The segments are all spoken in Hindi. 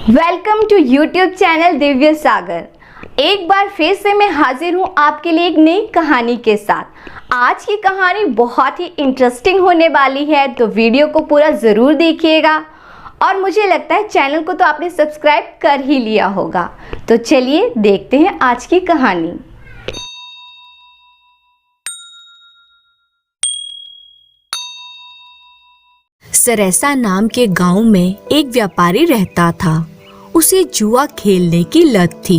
Welcome to YouTube channel Divya सागर। एक बार फिर से मैं हाजिर हूँ आपके लिए एक नई कहानी के साथ। आज की कहानी बहुत ही इंटरेस्टिंग होने वाली है, तो वीडियो को पूरा ज़रूर देखिएगा। और मुझे लगता है चैनल को तो आपने सब्सक्राइब कर ही लिया होगा। तो चलिए देखते हैं आज की कहानी। सरेसा नाम के गांव में एक व्यापारी रहता था। उसे जुआ खेलने की लत थी।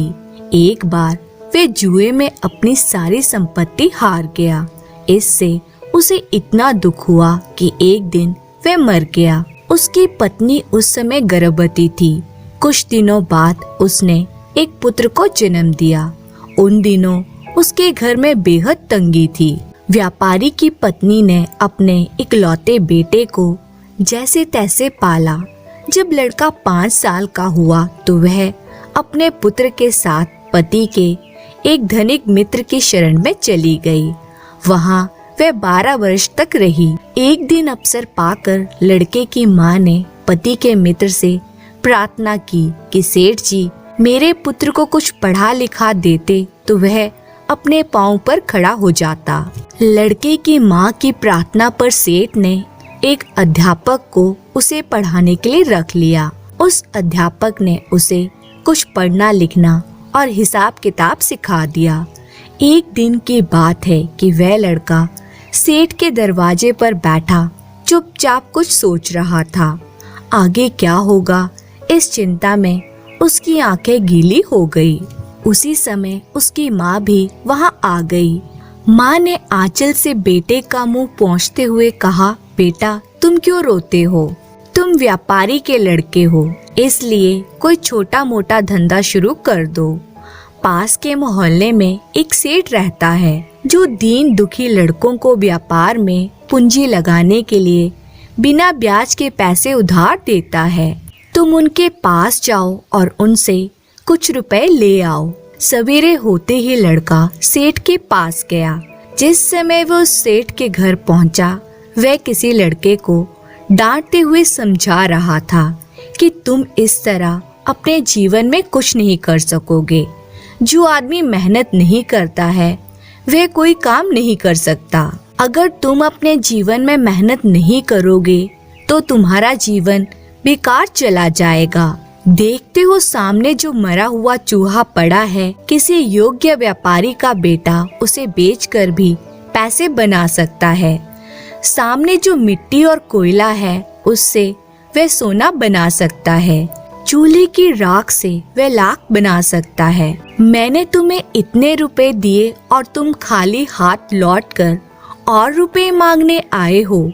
एक बार वे जुए में अपनी सारी संपत्ति हार गया। इससे उसे इतना दुख हुआ कि एक दिन वह मर गया। उसकी पत्नी उस समय गर्भवती थी। कुछ दिनों बाद उसने एक पुत्र को जन्म दिया। उन दिनों उसके घर में बेहद तंगी थी। व्यापारी की पत्नी ने अपने इकलौते बेटे को जैसे तैसे पाला। जब लड़का 5 साल का हुआ तो वह अपने पुत्र के साथ पति के एक धनिक मित्र की शरण में चली गई। वहाँ वह 12 वर्ष तक रही। एक दिन अवसर पाकर लड़के की माँ ने पति के मित्र से प्रार्थना की कि सेठ जी, मेरे पुत्र को कुछ पढ़ा लिखा देते तो वह अपने पांव पर खड़ा हो जाता। लड़के की माँ की प्रार्थना पर सेठ ने एक अध्यापक को उसे पढ़ाने के लिए रख लिया। उस अध्यापक ने उसे कुछ पढ़ना लिखना और हिसाब किताब सिखा दिया। एक दिन की बात है कि वह लड़का सेठ के दरवाजे पर बैठा चुपचाप कुछ सोच रहा था। आगे क्या होगा, इस चिंता में उसकी आंखें गीली हो गई। उसी समय उसकी माँ भी वहाँ आ गई। माँ ने आंचल से बेटे का मुंह पोंछते हुए कहा, बेटा तुम क्यों रोते हो? तुम व्यापारी के लड़के हो, इसलिए कोई छोटा मोटा धंधा शुरू कर दो। पास के मोहल्ले में एक सेठ रहता है जो दीन दुखी लड़कों को व्यापार में पूंजी लगाने के लिए बिना ब्याज के पैसे उधार देता है। तुम उनके पास जाओ और उनसे कुछ रुपए ले आओ। सवेरे होते ही लड़का सेठ के पास गया। जिस समय वो उस सेठ के घर पहुंचा, वह किसी लड़के को डांटते हुए समझा रहा था कि तुम इस तरह अपने जीवन में कुछ नहीं कर सकोगे। जो आदमी मेहनत नहीं करता है वह कोई काम नहीं कर सकता। अगर तुम अपने जीवन में मेहनत नहीं करोगे तो तुम्हारा जीवन बेकार चला जाएगा। देखते हो सामने जो मरा हुआ चूहा पड़ा है, किसी योग्य व्यापारी का बेटा उसे बेचकर भी पैसे बना सकता है। सामने जो मिट्टी और कोयला है, उससे वह सोना बना सकता है। चूल्हे की राख से वह लाख बना सकता है। मैंने तुम्हें इतने रुपए दिए और तुम खाली हाथ लौटकर और रुपए मांगने आए हो।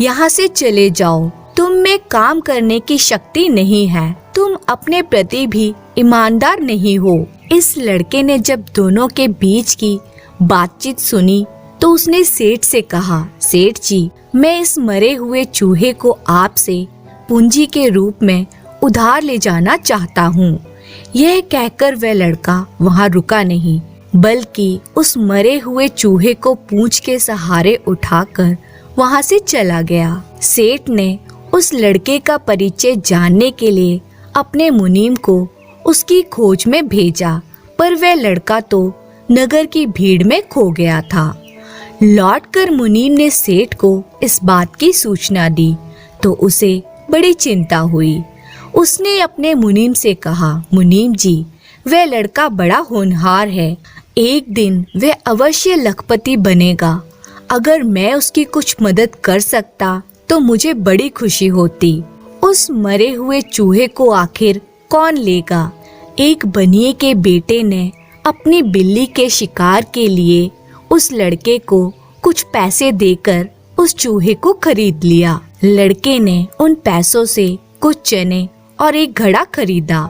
यहाँ से चले जाओ, तुम में काम करने की शक्ति नहीं है। तुम अपने प्रति भी ईमानदार नहीं हो। इस लड़के ने जब दोनों के बीच की बातचीत सुनी तो उसने सेठ से कहा, सेठ जी, मैं इस मरे हुए चूहे को आपसे पूंजी के रूप में उधार ले जाना चाहता हूँ। यह कहकर वह लड़का वहाँ रुका नहीं, बल्कि उस मरे हुए चूहे को पूंछ के सहारे उठाकर वहाँ से चला गया। सेठ ने उस लड़के का परिचय जानने के लिए अपने मुनीम को उसकी खोज में भेजा, पर वह लड़का तो नगर की भीड़ में खो गया था। लौटकर मुनीम ने सेठ को इस बात की सूचना दी तो उसे बड़ी चिंता हुई। उसने अपने मुनीम से कहा, मुनीम जी, वह लड़का बड़ा होनहार है। एक दिन वह अवश्य लखपति बनेगा। अगर मैं उसकी कुछ मदद कर सकता तो मुझे बड़ी खुशी होती। उस मरे हुए चूहे को आखिर कौन लेगा? एक बनिए के बेटे ने अपनी बिल्ली के शिकार के लिए उस लड़के को कुछ पैसे देकर उस चूहे को खरीद लिया। लड़के ने उन पैसों से कुछ चने और एक घड़ा खरीदा।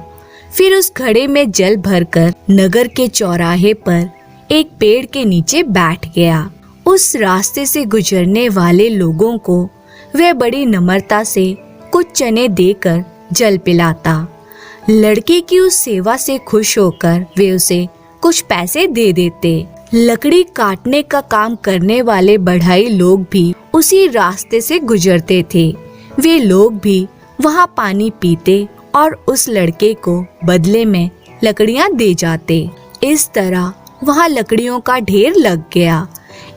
फिर उस घड़े में जल भरकर नगर के चौराहे पर एक पेड़ के नीचे बैठ गया। उस रास्ते से गुजरने वाले लोगों को वह बड़ी नम्रता से कुछ चने देकर जल पिलाता। लड़के की उस सेवा से खुश होकर वे उसे कुछ पैसे दे देते। लकड़ी काटने का काम करने वाले बढ़ई लोग भी उसी रास्ते से गुजरते थे। वे लोग भी वहाँ पानी पीते और उस लड़के को बदले में लकड़ियां दे जाते। इस तरह वहाँ लकड़ियों का ढेर लग गया।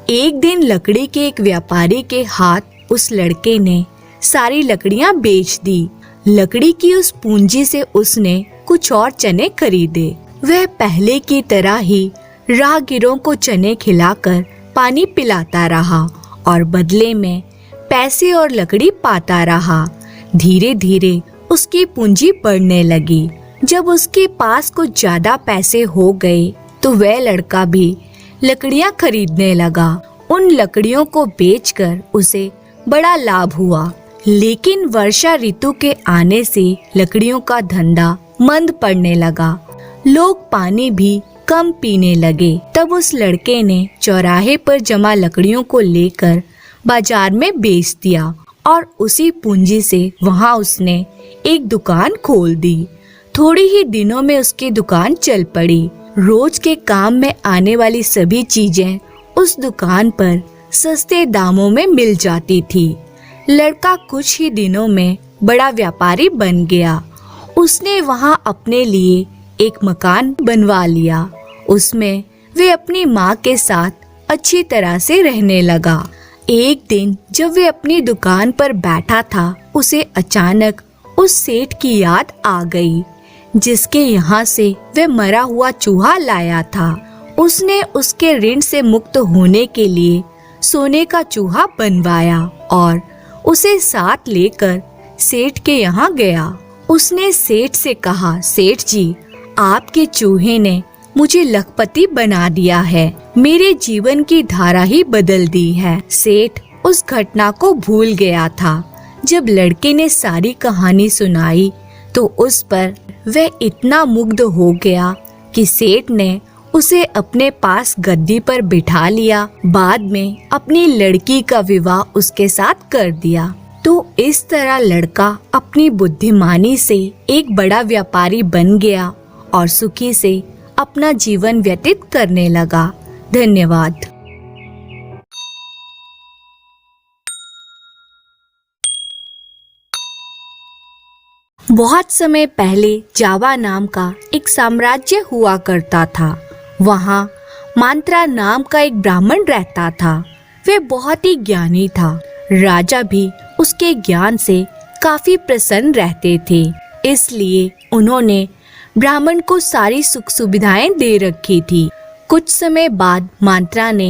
एक दिन लकड़ी के एक व्यापारी के हाथ उस लड़के ने सारी लकड़ियां बेच दी। लकड़ी की उस पूंजी से उसने कुछ और चने खरीदे। वह पहले की तरह ही राहगीरों को चने खिलाकर पानी पिलाता रहा और बदले में पैसे और लकड़ी पाता रहा। धीरे धीरे उसकी पूंजी बढ़ने लगी। जब उसके पास कुछ ज्यादा पैसे हो गए तो वह लड़का भी लकड़ियां खरीदने लगा। उन लकड़ियों को बेचकर उसे बड़ा लाभ हुआ। लेकिन वर्षा ऋतु के आने से लकड़ियों का धंधा मंद पड़ने लगा। लोग पानी भी कम पीने लगे। तब उस लड़के ने चौराहे पर जमा लकड़ियों को लेकर बाजार में बेच दिया और उसी पूंजी से वहां उसने एक दुकान खोल दी। थोड़ी ही दिनों में उसकी दुकान चल पड़ी। रोज के काम में आने वाली सभी चीजें उस दुकान पर सस्ते दामों में मिल जाती थी। लड़का कुछ ही दिनों में बड़ा व्यापारी बन गया। उसने वहां अपने लिए एक मकान बनवा लिया। उसमें वे अपनी माँ के साथ अच्छी तरह से रहने लगा। एक दिन जब वे अपनी दुकान पर बैठा था, उसे अचानक उस सेठ की याद आ गई जिसके यहाँ से वह मरा हुआ चूहा लाया था। उसने उसके ऋण से मुक्त होने के लिए सोने का चूहा बनवाया और उसे साथ लेकर सेठ के यहाँ गया। उसने सेठ से कहा, सेठ जी, आपके चूहे ने मुझे लखपति बना दिया है। मेरे जीवन की धारा ही बदल दी है। सेठ उस घटना को भूल गया था। जब लड़के ने सारी कहानी सुनाई तो उस पर वह इतना मुग्ध हो गया कि सेठ ने उसे अपने पास गद्दी पर बिठा लिया। बाद में अपनी लड़की का विवाह उसके साथ कर दिया। तो इस तरह लड़का अपनी बुद्धिमानी से एक बड़ा व्यापारी बन गया और सुखी से अपना जीवन व्यतीत करने लगा। धन्यवाद। बहुत समय पहले जावा नाम का एक साम्राज्य हुआ करता था। वहाँ मांत्रा नाम का एक ब्राह्मण रहता था। वह बहुत ही ज्ञानी था। राजा भी उसके ज्ञान से काफी प्रसन्न रहते थे। इसलिए उन्होंने ब्राह्मण को सारी सुख सुविधाएं दे रखी थी। कुछ समय बाद मांत्रा ने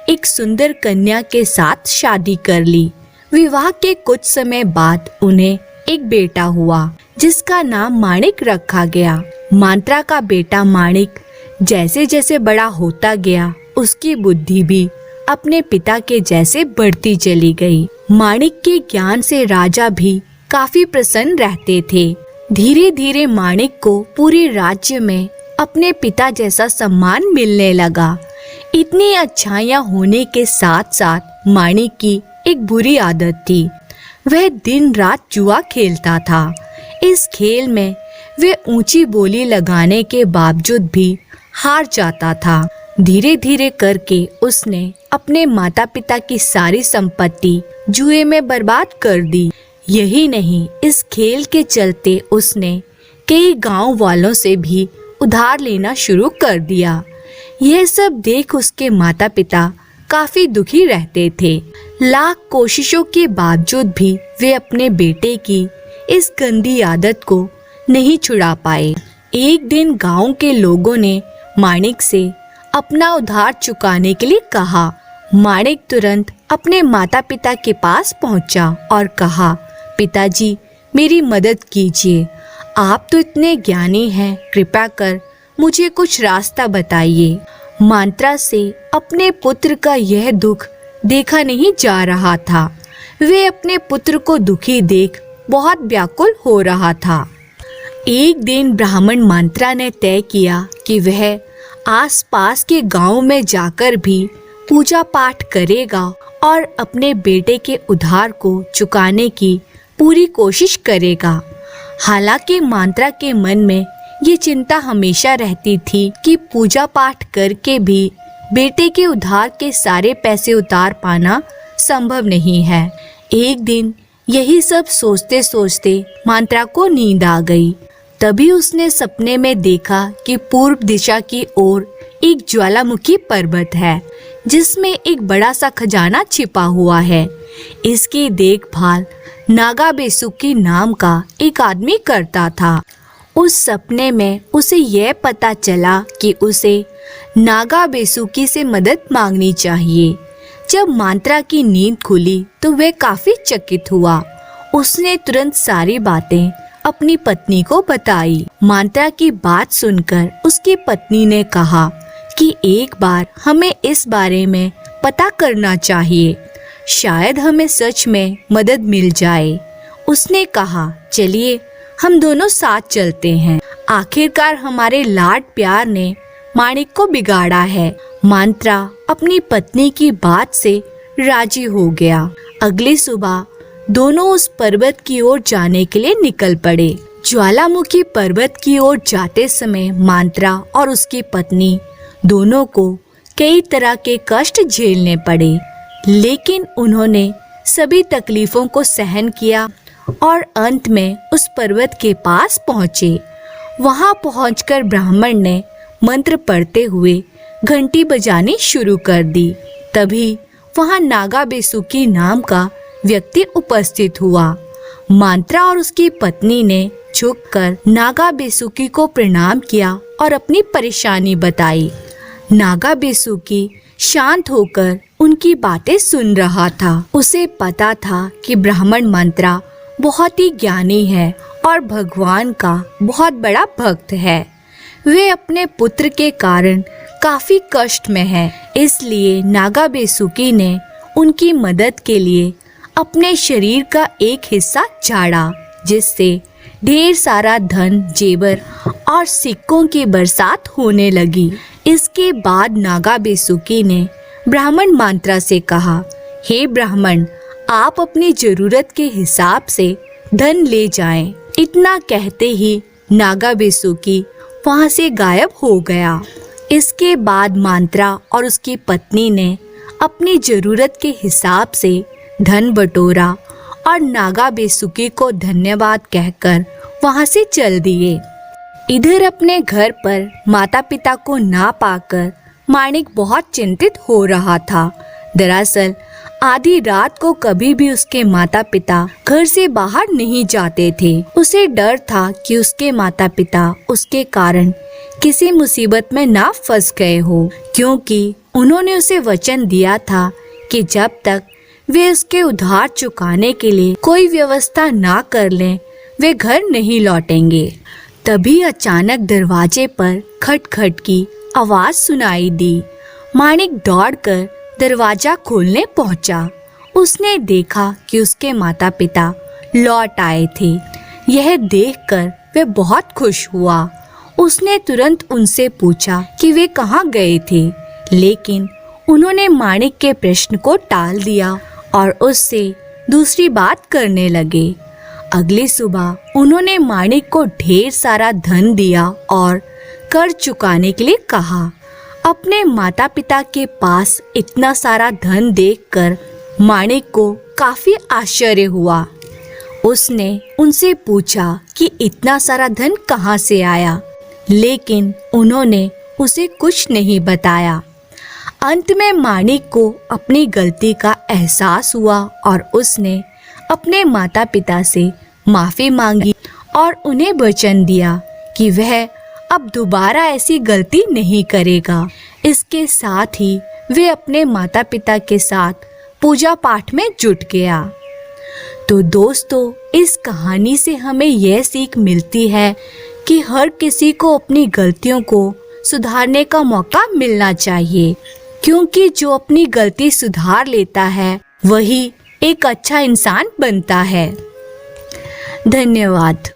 एक सुंदर कन्या के साथ शादी कर ली। विवाह के कुछ समय बाद उन्हें एक बेटा हुआ जिसका नाम माणिक रखा गया। मांत्रा का बेटा माणिक जैसे जैसे बड़ा होता गया, उसकी बुद्धि भी अपने पिता के जैसे बढ़ती चली गई। माणिक के ज्ञान से राजा भी काफी प्रसन्न रहते थे। धीरे धीरे माणिक को पूरे राज्य में अपने पिता जैसा सम्मान मिलने लगा। इतनी अच्छाइयाँ होने के साथ साथ माणिक की एक बुरी आदत थी। वह दिन रात जुआ खेलता था। इस खेल में वह ऊंची बोली लगाने के बावजूद भी हार जाता था। धीरे धीरे करके उसने अपने माता पिता की सारी संपत्ति जुए में बर्बाद कर दी। यही नहीं, इस खेल के चलते उसने कई गांव वालों से भी उधार लेना शुरू कर दिया। यह सब देख उसके माता पिता काफी दुखी रहते थे। लाख कोशिशों के बावजूद भी वे अपने बेटे की इस गंदी आदत को नहीं छुड़ा पाए। एक दिन गांव के लोगों ने माणिक से अपना उधार चुकाने के लिए कहा। माणिक तुरंत अपने माता पिता के पास पहुंचा और कहा, पिताजी, मेरी मदद कीजिए। आप तो इतने ज्ञानी हैं, कृपया कर मुझे कुछ रास्ता बताइए। मांत्रा से अपने पुत्र का यह दुख देखा नहीं जा रहा था। वे अपने पुत्र को दुखी देख बहुत व्याकुल हो रहा था। एक दिन ब्राह्मण मांत्रा ने तय किया कि वह आसपास के गांव में जाकर भी पूजा पाठ करेगा और अपने बेटे के उधार को चुकाने की पूरी कोशिश करेगा। हालांकि मांत्रा के मन में ये चिंता हमेशा रहती थी कि पूजा पाठ करके भी बेटे के उधार के सारे पैसे उतार पाना संभव नहीं है। एक दिन यही सब सोचते सोचते मांत्रा को नींद आ गई। तभी उसने सपने में देखा कि पूर्व दिशा की ओर एक ज्वालामुखी पर्वत है जिसमें एक बड़ा सा खजाना छिपा हुआ है। इसकी देखभाल नागा बेसुकी नाम का एक आदमी करता था। उस सपने में उसे यह पता चला कि उसे नागा बेसुकी से मदद मांगनी चाहिए। जब मांत्रा की नींद खुली तो वह काफी चकित हुआ। उसने तुरंत सारी बातें अपनी पत्नी को बताई। मांत्रा की बात सुनकर उसकी पत्नी ने कहा कि एक बार हमें इस बारे में पता करना चाहिए, शायद हमें सच में मदद मिल जाए। उसने कहा, चलिए हम दोनों साथ चलते हैं। आखिरकार हमारे लाड प्यार ने माणिक को बिगाड़ा है। मांत्रा अपनी पत्नी की बात से राजी हो गया। अगली सुबह दोनों उस पर्वत की ओर जाने के लिए निकल पड़े। ज्वालामुखी पर्वत की ओर जाते समय मांत्रा और उसकी पत्नी दोनों को कई तरह के कष्ट झेलने पड़े, लेकिन उन्होंने सभी तकलीफों को सहन किया और अंत में उस पर्वत के पास पहुँचे। वहां पहुंचकर ब्राह्मण ने मंत्र पढ़ते हुए घंटी बजानी शुरू कर दी। तभी वहां नागा बेसुकी नाम का व्यक्ति उपस्थित हुआ। मांत्रा और उसकी पत्नी ने झुककर नागा बेसुकी को प्रणाम किया और अपनी परेशानी बताई। नागा बेसुकी शांत होकर उनकी बातें सुन रहा था। उसे पता था कि ब्राह्मण मांत्रा बहुत ही ज्ञानी है और भगवान का बहुत बड़ा भक्त है। वे अपने पुत्र के कारण काफी कष्ट में है, इसलिए नागा बेसुकी ने उनकी मदद के लिए अपने शरीर का एक हिस्सा झाड़ा, जिससे ढेर सारा धन, जेवर और सिक्कों की बरसात होने लगी। इसके बाद नागा बेसुकी ने ब्राह्मण मांत्रा से कहा, हे ब्राह्मण, आप अपनी जरूरत के हिसाब से धन ले जाएं। इतना कहते ही नागा बेसुकी वहां से गायब हो गया। इसके बाद मांत्रा और उसकी पत्नी ने अपनी जरूरत के हिसाब से धन बटोरा और नागा बेसुकी को धन्यवाद कहकर वहां से चल दिए। इधर अपने घर पर माता पिता को ना पाकर माणिक बहुत चिंतित हो रहा था। दरअसल आधी रात को कभी भी उसके माता पिता घर से बाहर नहीं जाते थे। उसे डर था कि उसके माता पिता उसके कारण किसी मुसीबत में ना फंस गए हो, क्योंकि उन्होंने उसे वचन दिया था कि जब तक वे उसके उधार चुकाने के लिए कोई व्यवस्था ना कर लें, वे घर नहीं लौटेंगे। तभी अचानक दरवाजे पर खटखट की आवाज सुनाई दी। माणिक दौड़कर दरवाजा खोलने पहुंचा। उसने देखा कि उसके माता पिता लौट आए थे। यह देखकर वह बहुत खुश हुआ। उसने तुरंत उनसे पूछा कि वे कहाँ गए थे, लेकिन उन्होंने माणिक के प्रश्न को टाल दिया और उससे दूसरी बात करने लगे। अगली सुबह उन्होंने माणिक को ढेर सारा धन दिया और कर्ज चुकाने के लिए कहा। अपने माता पिता के पास इतना सारा धन देखकर माणिक को काफी आश्चर्य हुआ। उसने उनसे पूछा कि इतना सारा धन कहाँ से आया, लेकिन उन्होंने उसे कुछ नहीं बताया। अंत में माणिक को अपनी गलती का एहसास हुआ और उसने अपने माता पिता से माफी मांगी और उन्हें वचन दिया कि वह अब दोबारा ऐसी गलती नहीं करेगा। इसके साथ ही वे अपने माता पिता के साथ पूजा पाठ में जुट गया। तो दोस्तों, इस कहानी से हमें यह सीख मिलती है कि हर किसी को अपनी गलतियों को सुधारने का मौका मिलना चाहिए, क्योंकि जो अपनी गलती सुधार लेता है वही एक अच्छा इंसान बनता है। धन्यवाद।